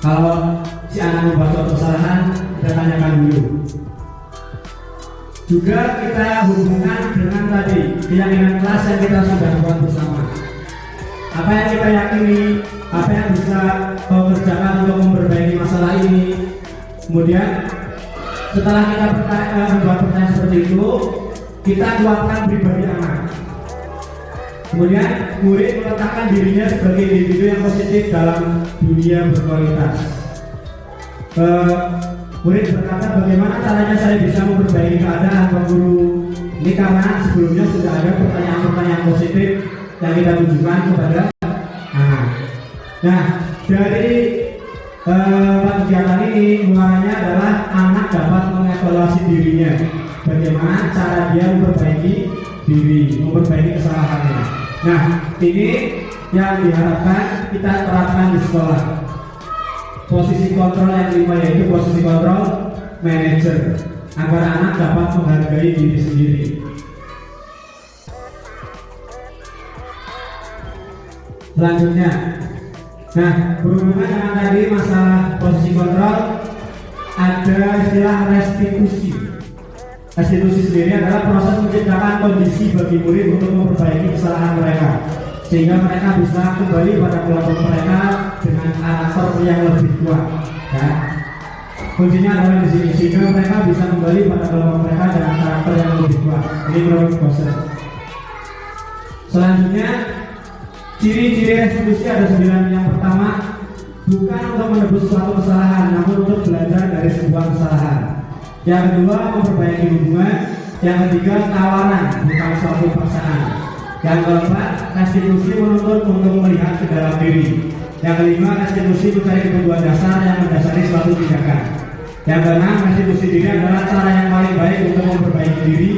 Kalau si anak membuat suatu kesalahan, kita tanyakan dulu. Juga kita hubungkan dengan tadi keyakinan kelas yang kita sudah buat bersama. Apa yang kita yakini, apa yang bisa kau kerjakan untuk memperbaiki masalah ini. Kemudian setelah kita membuat pertanyaan seperti itu, kita kuatkan pribadi anak. Kemudian murid meletakkan dirinya sebagai individu yang positif dalam dunia berkualitas. Murid berkata, bagaimana caranya saya bisa memperbaiki keadaan Pak Guru? Ini karena sebelumnya sudah ada pertanyaan-pertanyaan positif yang kita tunjukkan kepada anak. Nah, dari kegiatan ini muaranya adalah anak dapat mengevaluasi dirinya. Bagaimana cara dia memperbaiki diri, memperbaiki kesalahannya. Nah, ini yang diharapkan kita terapkan di sekolah. Posisi kontrol yang kelima yaitu posisi kontrol manajer, agar anak dapat menghargai diri sendiri. Selanjutnya, nah, berhubungan dengan tadi masalah posisi kontrol, ada istilah restitusi. Restitusi sendiri adalah proses menciptakan kondisi bagi murid untuk memperbaiki kesalahan mereka, sehingga mereka bisa kembali pada kelompok mereka dengan karakter yang lebih kuat. Ya. Kuncinya adalah di sini, sehingga mereka bisa kembali pada kelompok mereka dengan karakter yang lebih kuat. Ini menurut Koster. Selanjutnya, ciri-ciri restitusi ada 9. Yang pertama, bukan untuk menebus suatu kesalahan, namun untuk belajar dari sebuah kesalahan. Yang kedua, memperbaiki hubungan. Yang ketiga, tawaran, bukan suatu paksaan. Yang keempat, restitusi menuntut untuk melihat ke dalam diri. Yang kelima, restitusi mencari kebutuhan dasar yang mendasari suatu tindakan. Yang keenam, restitusi diri adalah cara yang paling baik untuk memperbaiki diri.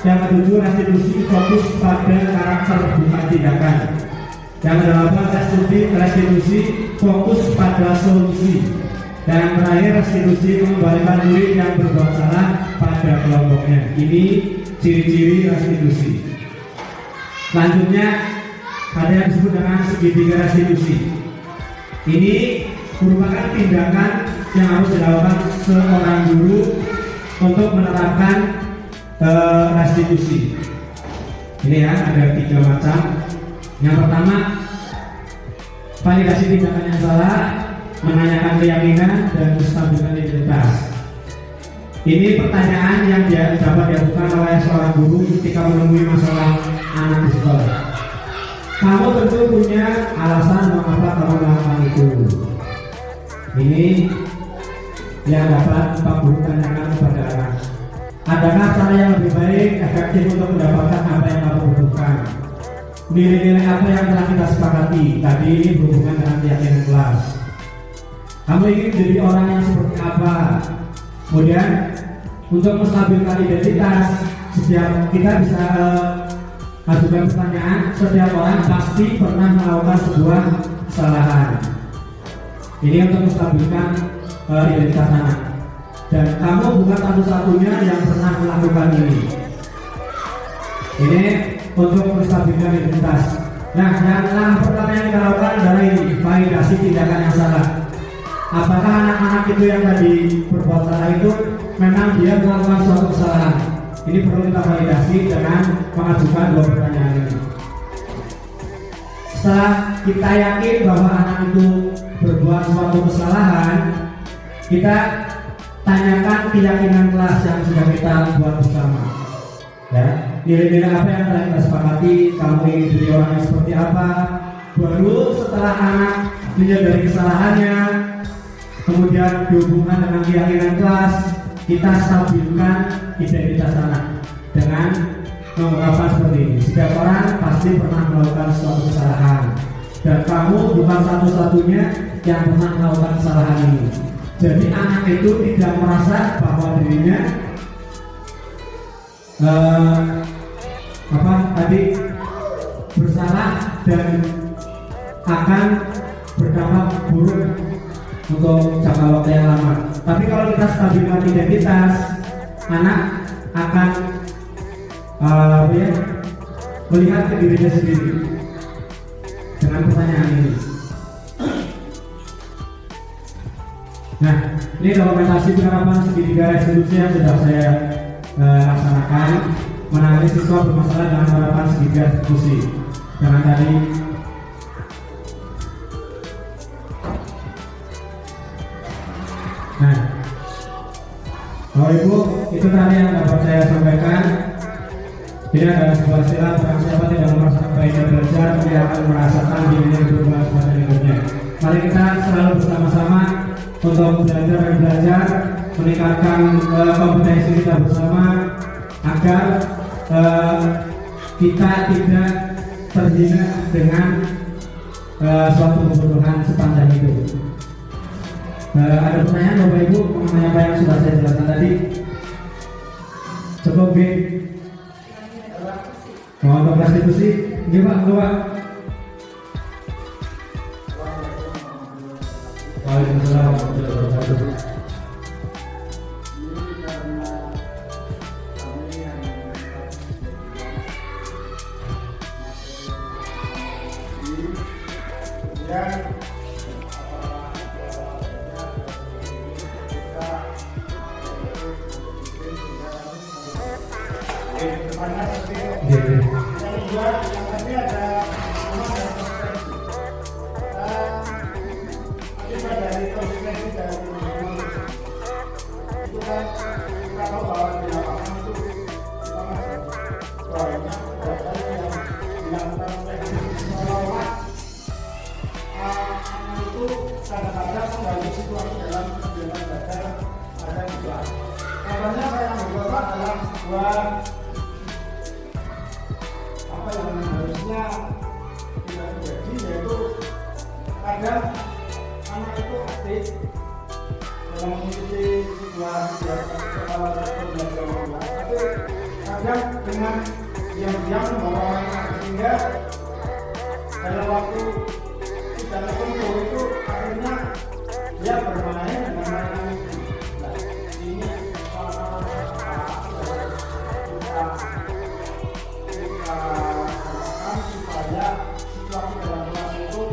Yang ketujuh, restitusi fokus pada karakter bukan tindakan. Yang kedelapan, restitusi fokus pada solusi. Dan yang terakhir, restitusi mengembalikan murid yang berbuat salah pada kelompoknya. Ini ciri-ciri restitusi. Selanjutnya ada yang disebut dengan segitiga restitusi. Ini merupakan tindakan yang harus dilakukan seorang guru untuk menerapkan restitusi. Ini ya, ada 3 macam. Yang pertama, validasi tindakan yang salah, menanyakan keyakinan, dan menstabilkan identitas. Ini pertanyaan yang dapat dilakukan oleh seorang guru ketika menemui masalah anak di sekolah. Kamu tentu punya alasan mengapa kamu melakukan itu. Ini yang dapat Pak Guru tanyakan kepada anak. Adakah cara yang lebih baik, efektif untuk mendapatkan apa yang kamu butuhkan? Nilai-nilai apa yang telah kita sepakati? Tadi ini berhubungan dengan keyakinan kelas. Kamu ingin jadi orang yang seperti apa? Kemudian untuk menstabilkan identitas, setiap kita bisa ajukan pertanyaan. Setiap orang pasti pernah melakukan sebuah kesalahan. Ini untuk menstabilkan identitas anak. Dan kamu bukan satu-satunya yang pernah melakukan ini. Ini untuk menstabilkan identitas. Nah, yang pertama yang kita lakukan adalah ini, validasi tindakan yang salah. Apakah anak-anak itu yang tadi berbuat salah itu memang dia melakukan suatu kesalahan? Ini perlu kita validasi dengan mengajukan 2 pertanyaan ini. Setelah kita yakin bahwa anak itu berbuat suatu kesalahan, kita tanyakan keyakinan kelas yang sudah kita buat bersama. Ya, nilai-nilai apa yang telah kita sepakati, kamu ingin jadi orang yang seperti apa. Baru setelah anak menyadari kesalahannya, kemudian dihubungkan dengan keyakinan kelas, kita stabilkan identitas anak dengan mengungkapkan seperti ini. Setiap orang pasti pernah melakukan suatu kesalahan. Dan kamu bukan satu-satunya yang pernah melakukan kesalahan ini. Jadi anak itu tidak merasa bahwa dirinya bersalah dan akan berdampak buruk untuk jangka waktu yang lama. Tapi kalau kita stabilkan identitas, anak akan melihat ke dirinya sendiri dengan pertanyaan ini. Nah, ini dokumentasi penerapan segitiga resolusi yang sudah saya laksanakan menangani siswa bermasalah dengan penerapan segitiga resolusi. Jangan tadi Nah, Bapak Ibu, itu tadi yang dapat saya sampaikan. Ini adalah sebuah istilah, barang siapa tidak merasakan baiknya belajar, dia akan merasakan dirinya berubah pada hidupnya. Mari kita selalu bersama-sama untuk belajar dan belajar, meningkatkan kompetensi kita bersama agar kita tidak terhina dengan suatu kebutuhan sepanjang hidup. Ada pertanyaan Bapak Ibu mengenai apa yang sudah saya jelaskan tadi? Cukup, B. Mau untuk restitusi? Ini Pak, untuk Pak. Waalaikumsalam warahmatullahi wabarakatuh. Kadang-kadang mengganggu situasi dalam kegiatan belajar ada juga. Contohnya saya ambil contoh dalam sebuah apa yang harusnya tidak terjadi, yaitu kadang anak itu aktif dalam mengikuti sebuah kegiatan pembelajaran, tapi kadang dengan diam-diam membawa mainan, sehingga dalam waktu tidak tertentu itu akhirnya dia bermain dengan mainan itu. Nah, ini kita katakan supaya situasi dalam kelas itu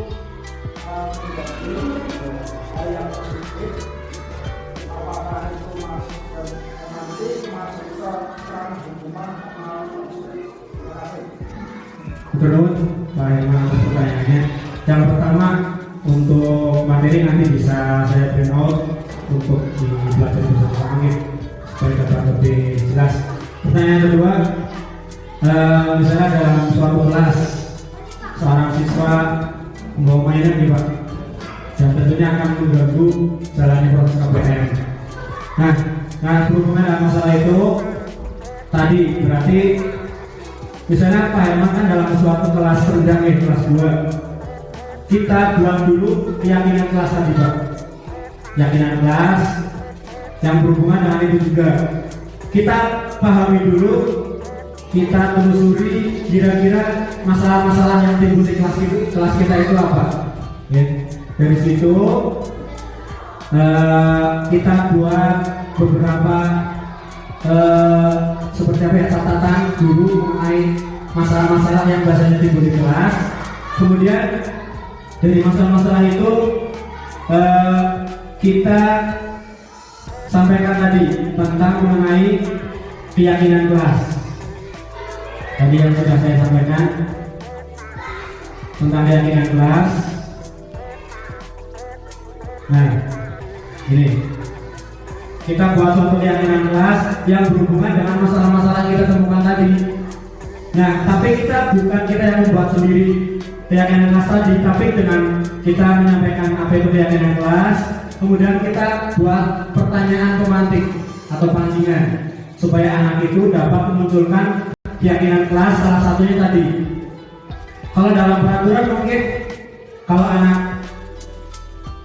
menjadi hal yang positif. Apakah itu masuk ke nanti masuk ke ranah hukuman atau terima kasih. Terus, Pak Herman, pertanyaannya. Yang pertama, untuk materi nanti bisa saya print out untuk dipelajari bersama supaya dapat lebih jelas. Pertanyaan kedua, misalnya dalam suatu kelas seorang siswa membawa mainan nih Pak, dan tentunya akan mengganggu jalannya proses KPM. Nah berhubungan dengan masalah itu tadi berarti misalnya Pak Herman kan dalam suatu kelas rendah nih, kelas 2, kita buat dulu keyakinan kelas tadi Pak, keyakinan kelas yang berhubungan dengan itu juga kita pahami dulu, kita telusuri kira-kira masalah-masalah yang timbul di kelas kita itu apa ya. Dari situ kita buat beberapa seperti apa ya, catatan guru mengenai masalah-masalah yang biasanya timbul di kelas. Kemudian dari masalah-masalah itu kita sampaikan tadi tentang mengenai keyakinan kelas. Tadi yang sudah saya sampaikan tentang keyakinan kelas. Nah, ini kita buat suatu keyakinan kelas yang berhubungan dengan masalah-masalah yang kita temukan tadi. Nah, tapi bukan kita yang membuat sendiri keyakinan kelas tadi, tapi dengan kita menyampaikan apa itu keyakinan kelas, kemudian kita buat pertanyaan pemantik atau pancingan supaya anak itu dapat memunculkan keyakinan kelas, salah satunya tadi. Kalau dalam peraturan mungkin kalau anak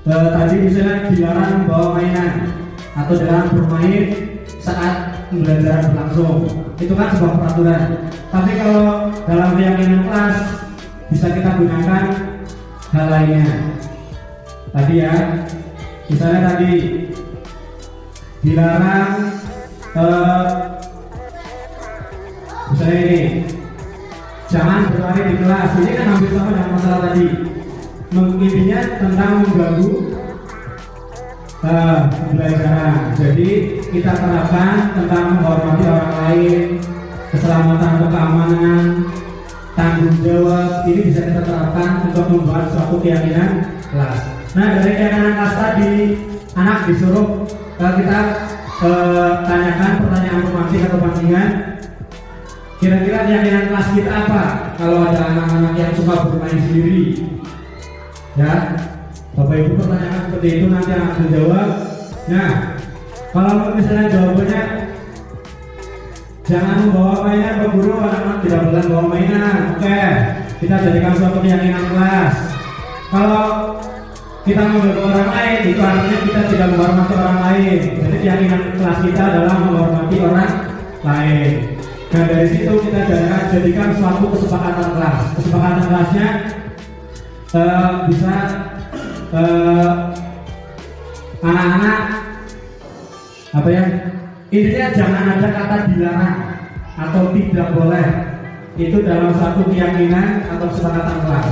tadi misalnya dilarang membawa mainan atau dilarang bermain saat pembelajaran berlangsung, itu kan sebuah peraturan. Tapi kalau dalam keyakinan kelas bisa kita gunakan hal lainnya. Tadi ya, misalnya tadi dilarang misalnya ini, jangan berlari di kelas. Ini kan hampir sama dengan masalah tadi. Intinya tentang mengganggu pembelajaran. Jadi kita terapkan tentang menghormati orang lain, keselamatan atau keamanan, tanggung jawab. Ini bisa kita terapkan untuk membuat suatu keyakinan kelas. Nah, dari keyakinan kelas tadi, anak disuruh kita tanyakan pertanyaan romantis atau pancingan. Kira-kira keyakinan kelas kita apa? Kalau ada anak-anak yang suka bermain sendiri, ya, Bapak Ibu pertanyaan seperti itu, nanti anak menjawab. Nah, kalau misalnya jawabannya jangan membawa mainan ke guru, anak-anak tidak boleh bawa mainan. Oke, kita jadikan suatu keyakinan kelas. Kalau kita mengganggu orang lain, itu artinya kita tidak menghormati orang lain. Jadi keyakinan kelas kita adalah menghormati orang lain. Nah, dari situ kita jadikan suatu kesepakatan kelas. Kesepakatan kelasnya bisa anak-anak apa ya, intinya jangan ada kata dilarang atau tidak boleh itu dalam satu keyakinan atau kesepakatan kelas.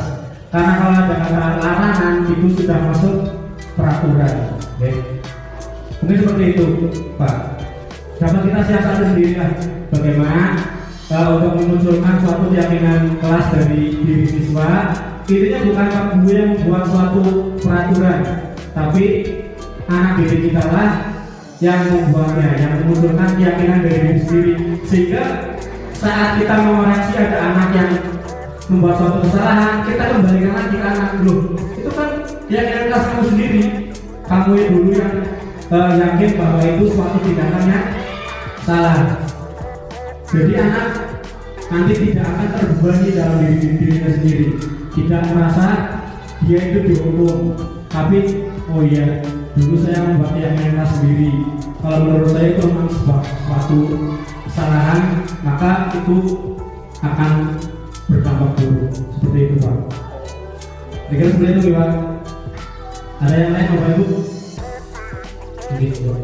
Karena kalau ada kata larangan itu sudah masuk peraturan. Okay. Mungkin seperti itu, Pak. Dapat kita siasati sendiri lah bagaimana untuk memunculkan suatu keyakinan kelas dari diri siswa. Intinya bukan Pak Guru yang membuat suatu peraturan, tapi anak didik kita lah yang membuatnya, yang memunculkan keyakinan dari diri sendiri. Sehingga saat kita mengoreksi ada anak yang membuat suatu kesalahan, kita kembalikan lagi ke anak dulu. Itu kan keyakinan kelas kamu sendiri. Kamu yang dulu yang yakin bahwa itu suatu tindakan yang salah. Jadi anak nanti tidak akan terbebani dalam dirinya sendiri, tidak merasa dia itu dihukum, tapi oh iya dulu saya membuat keyakinan kelas sendiri. Kalau menurut saya itu memang suatu kesalahan, maka itu akan berdampak buruk. Seperti itu, Pak. Kira-kira seperti itu, Pak. Ada yang lain, Bapak Ibu? Begitu, Pak.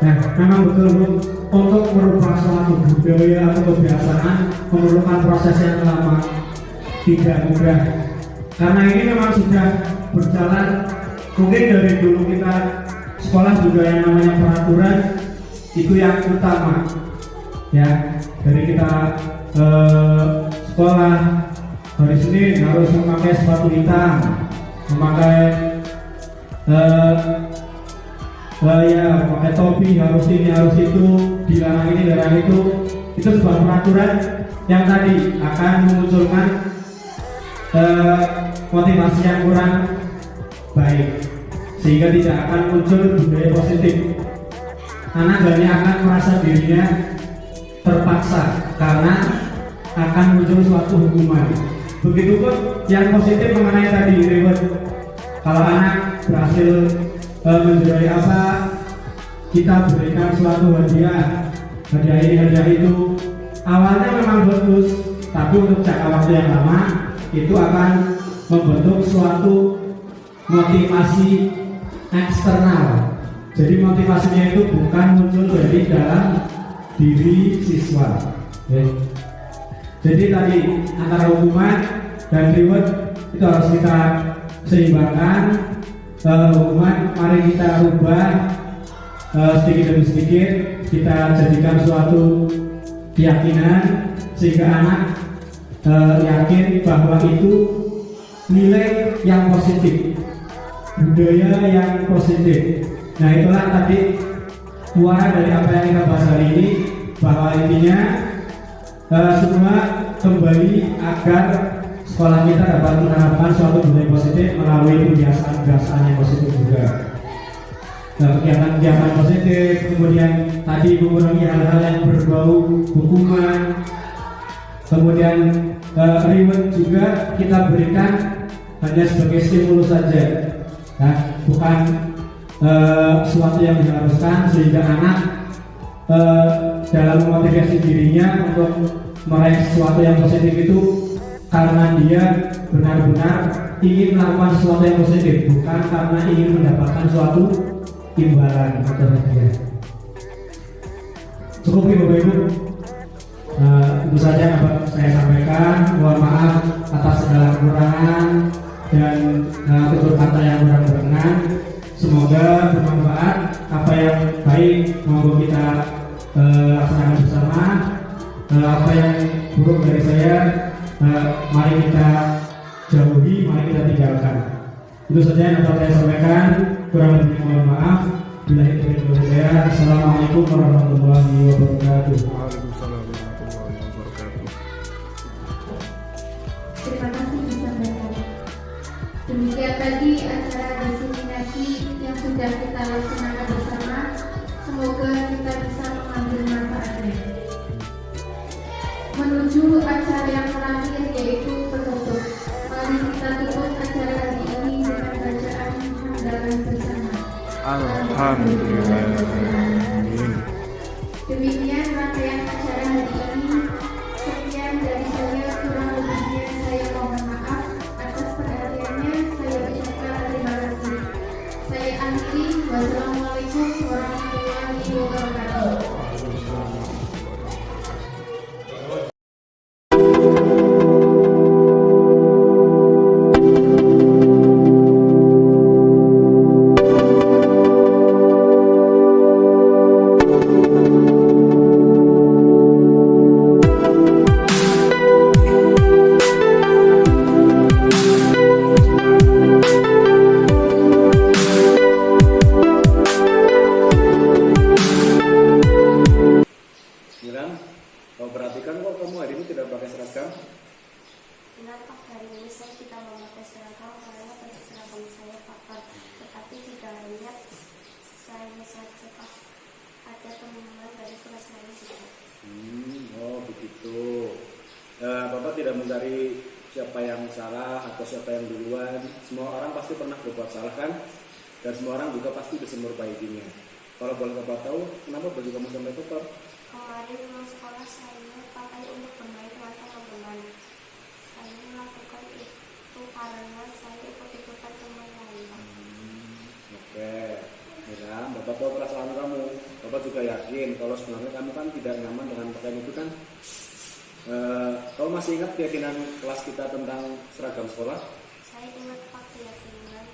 Nah, memang betul untuk merubah suatu budaya atau kebiasaan memerlukan proses yang lama, tidak mudah. Karena ini memang sudah berjalan, mungkin dari dulu kita sekolah juga yang namanya peraturan itu yang utama. Ya, dari kita sekolah hari Senin harus memakai sepatu hitam, memakai pakai topi, harus ini harus itu, dilarang ini dilarang itu sebuah peraturan yang tadi akan memunculkan motivasi yang kurang baik, sehingga tidak akan muncul budaya positif. Anak hanya akan merasa dirinya terpaksa karena akan muncul suatu hukuman. Begitupun yang positif mengenai tadi reward. Kalau anak berhasil menjuarai apa, kita berikan suatu hadiah ini hadiah itu. Awalnya memang bagus, tapi untuk jangka waktu yang lama itu akan membentuk suatu motivasi eksternal. Jadi motivasinya itu bukan muncul dari dalam diri siswa. Ya. Jadi tadi antara hukuman dan reward itu harus kita seimbangkan. Hukuman mari kita rubah sedikit demi sedikit, kita jadikan suatu keyakinan sehingga anak yakin bahwa itu nilai yang positif, budaya yang positif. Nah itulah tadi muara dari apa yang kita bahas hari ini, bahwa intinya semua kembali agar sekolah kita dapat menerapkan suatu budaya positif melalui kebiasaan-kebiasaan yang positif juga. Kegiatan-kegiatan positif, kemudian tadi mengurangi hal-hal yang berbau hukuman, kemudian reward juga kita berikan hanya sebagai stimulus saja, nah, bukan sesuatu yang diharuskan, sehingga anak dalam memotivasi dirinya untuk meraih sesuatu yang positif itu karena dia benar-benar ingin melakukan sesuatu yang positif, bukan karena ingin mendapatkan suatu imbalan atau hadiah. Cukup Bapak Ibu, itu saja yang dapat saya sampaikan. Mohon maaf atas segala kekurangan dan tutur kata yang kurang berkenan. Semoga bermanfaat. Apa yang baik monggo kita laksanakan bersama. Apa yang buruk dari saya mari kita jauhi, mari kita tinggalkan. Itu saja yang dapat saya sampaikan. Kurang lebih mohon maaf. Bila itu saya. Assalamualaikum warahmatullahi wabarakatuh. Waalaikumsalam warahmatullahi wabarakatuh. Terima kasih disampaikan. Demikian tadi acara diseminasi yang sudah kita laksanakan bersama. Semoga kita bisa mengambil manfaatnya. Menuju acara yang terakhir yaitu penutup. Mari kita tutup acara hari ini dengan bacaan hamdalah bersama. Alhamdulillah. Demikian rangkaian acara hari ini. Sekian dari saya, kurang lebihnya saya mohon maaf. Atas perhatiannya saya ucapkan terima kasih. Saya akhiri. Wassalamualaikum warahmatullahi wabarakatuh. Kau perhatikan kok kamu hari ini tidak pakai seragam? Benar Pak, hari ini saya tidak memakai seragam karena baju seragam saya kotor. Tetapi di dalamnya saya saja Pak, ada temuan dari kelas lain juga. Oh begitu. Bapak tidak mencari siapa yang salah atau siapa yang duluan. Semua orang pasti pernah berbuat salah kan? Dan semua orang juga pasti bisa memperbaikinya. Kalau boleh Bapak tahu, kenapa baju kamu sampai kotor? Kemarin pulang sekolah saya pakai untuk bermain dengan teman-teman. Saya melakukan itu karena saya ikut-ikutan teman lain. Oke, Mira, Bapak tahu perasaan kamu. Bapak juga yakin kalau sebenarnya kamu kan tidak nyaman dengan pakaian itu kan. Kamu masih ingat keyakinan kelas kita tentang seragam sekolah? Saya ingat Pak keyakinan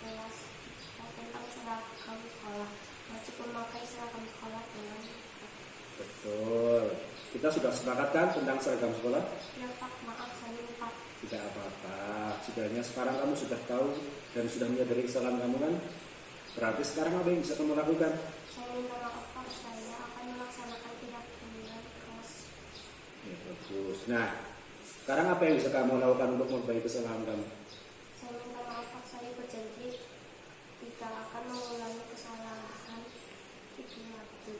kelas tentang seragam sekolah. Wajib memakai seragam sekolah dengan Betul. Kita sudah sepakat kan tentang seragam sekolah? ya Pak, maaf saya lupa. Tidak apa-apa. Setidaknya sekarang kamu sudah tahu dan sudah menyadari kesalahan kamu kan? Berarti sekarang apa yang bisa kamu lakukan? Saya minta maaf Pak, saya akan melaksanakan keyakinan kelas. Ya, bagus. Nah, sekarang apa yang bisa kamu lakukan untuk memperbaiki kesalahan kamu? Saya minta maaf Pak, saya berjanji tidak akan mengulangi kesalahan itu lagi.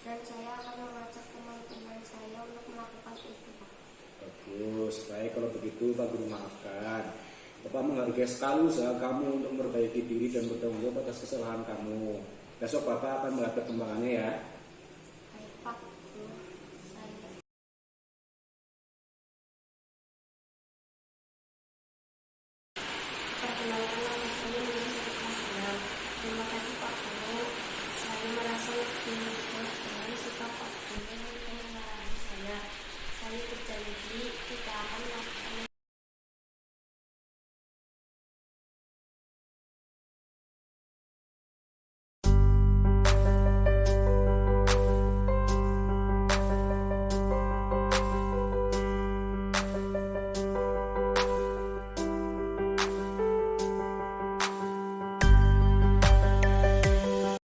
Dan saya akan mengajak teman-teman saya untuk melakukan itu Pak. Bagus, baik kalau begitu Pak Guru maafkan. Bapak menghargai sekali usaha kamu untuk memperbaiki diri dan bertanggung jawab atas kesalahan kamu. Besok Bapak akan melihat perkembangannya ya.